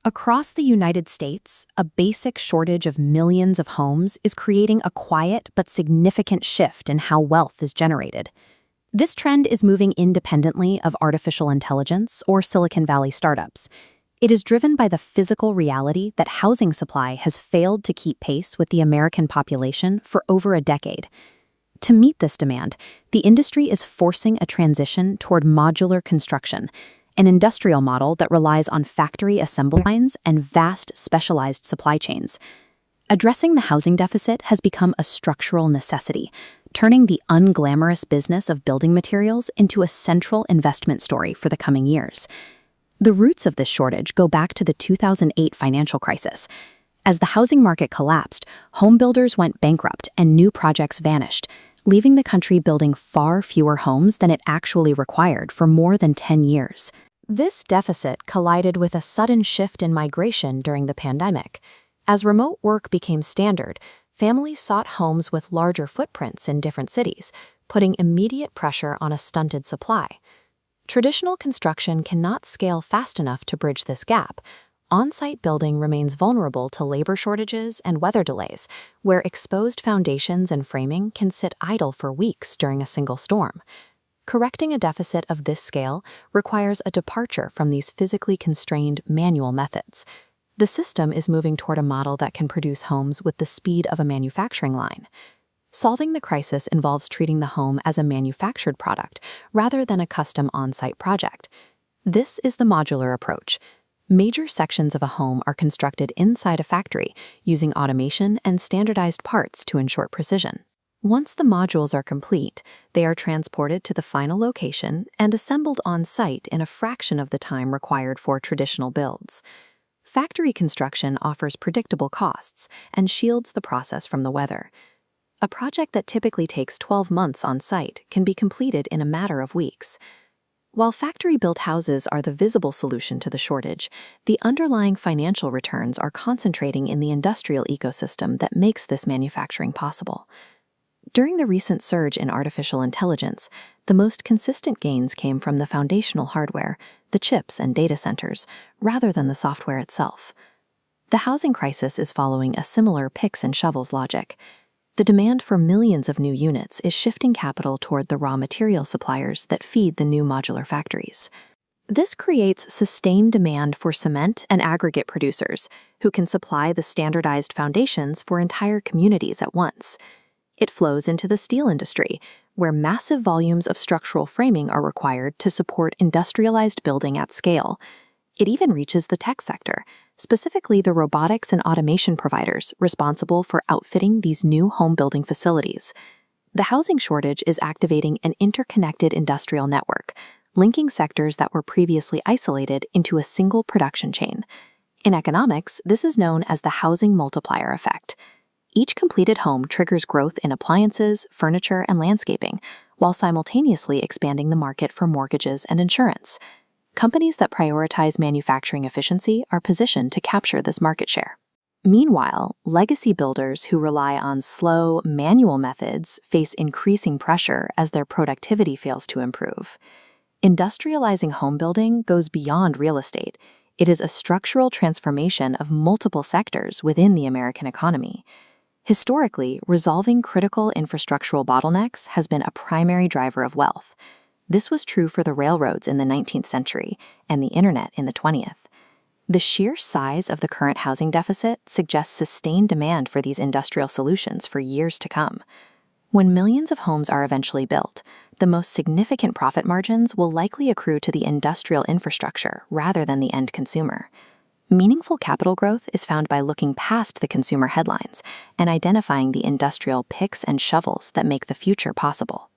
Across the United States, a basic shortage of millions of homes is creating a quiet but significant shift in how wealth is generated. This trend is moving independently of artificial intelligence or Silicon Valley startups. It is driven by the physical reality that housing supply has failed to keep pace with the American population for over a decade. To meet this demand, the industry is forcing a transition toward modular construction, an industrial model that relies on factory assembly lines and vast specialized supply chains. Addressing the housing deficit has become a structural necessity, turning the unglamorous business of building materials into a central investment story for the coming years. The roots of this shortage go back to the 2008 financial crisis. As the housing market collapsed, home builders went bankrupt and new projects vanished, leaving the country building far fewer homes than it actually required for more than 10 years. This deficit collided with a sudden shift in migration during the pandemic. As remote work became standard, families sought homes with larger footprints in different cities, putting immediate pressure on a stunted supply. Traditional construction cannot scale fast enough to bridge this gap. On-site building remains vulnerable to labor shortages and weather delays, where exposed foundations and framing can sit idle for weeks during a single storm. Correcting a deficit of this scale requires a departure from these physically constrained manual methods. The system is moving toward a model that can produce homes with the speed of a manufacturing line. Solving the crisis involves treating the home as a manufactured product rather than a custom on-site project. This is the modular approach. Major sections of a home are constructed inside a factory using automation and standardized parts to ensure precision. Once the modules are complete, they are transported to the final location and assembled on-site in a fraction of the time required for traditional builds. Factory construction offers predictable costs and shields the process from the weather. A project that typically takes 12 months on-site can be completed in a matter of weeks. While factory-built houses are the visible solution to the shortage, the underlying financial returns are concentrating in the industrial ecosystem that makes this manufacturing possible. During the recent surge in artificial intelligence, the most consistent gains came from the foundational hardware, the chips and data centers, rather than the software itself. The housing crisis is following a similar picks and shovels logic. The demand for millions of new units is shifting capital toward the raw material suppliers that feed the new modular factories. This creates sustained demand for cement and aggregate producers, who can supply the standardized foundations for entire communities at once. It flows into the steel industry, where massive volumes of structural framing are required to support industrialized building at scale. It even reaches the tech sector, specifically the robotics and automation providers responsible for outfitting these new home-building facilities. The housing shortage is activating an interconnected industrial network, linking sectors that were previously isolated into a single production chain. In economics, this is known as the housing multiplier effect. Each completed home triggers growth in appliances, furniture, and landscaping, while simultaneously expanding the market for mortgages and insurance. Companies that prioritize manufacturing efficiency are positioned to capture this market share. Meanwhile, legacy builders who rely on slow, manual methods face increasing pressure as their productivity fails to improve. Industrializing home building goes beyond real estate. It is a structural transformation of multiple sectors within the American economy. Historically, resolving critical infrastructural bottlenecks has been a primary driver of wealth. This was true for the railroads in the 19th century and the internet in the 20th. The sheer size of the current housing deficit suggests sustained demand for these industrial solutions for years to come. When millions of homes are eventually built, the most significant profit margins will likely accrue to the industrial infrastructure rather than the end consumer. Meaningful capital growth is found by looking past the consumer headlines and identifying the industrial picks and shovels that make the future possible.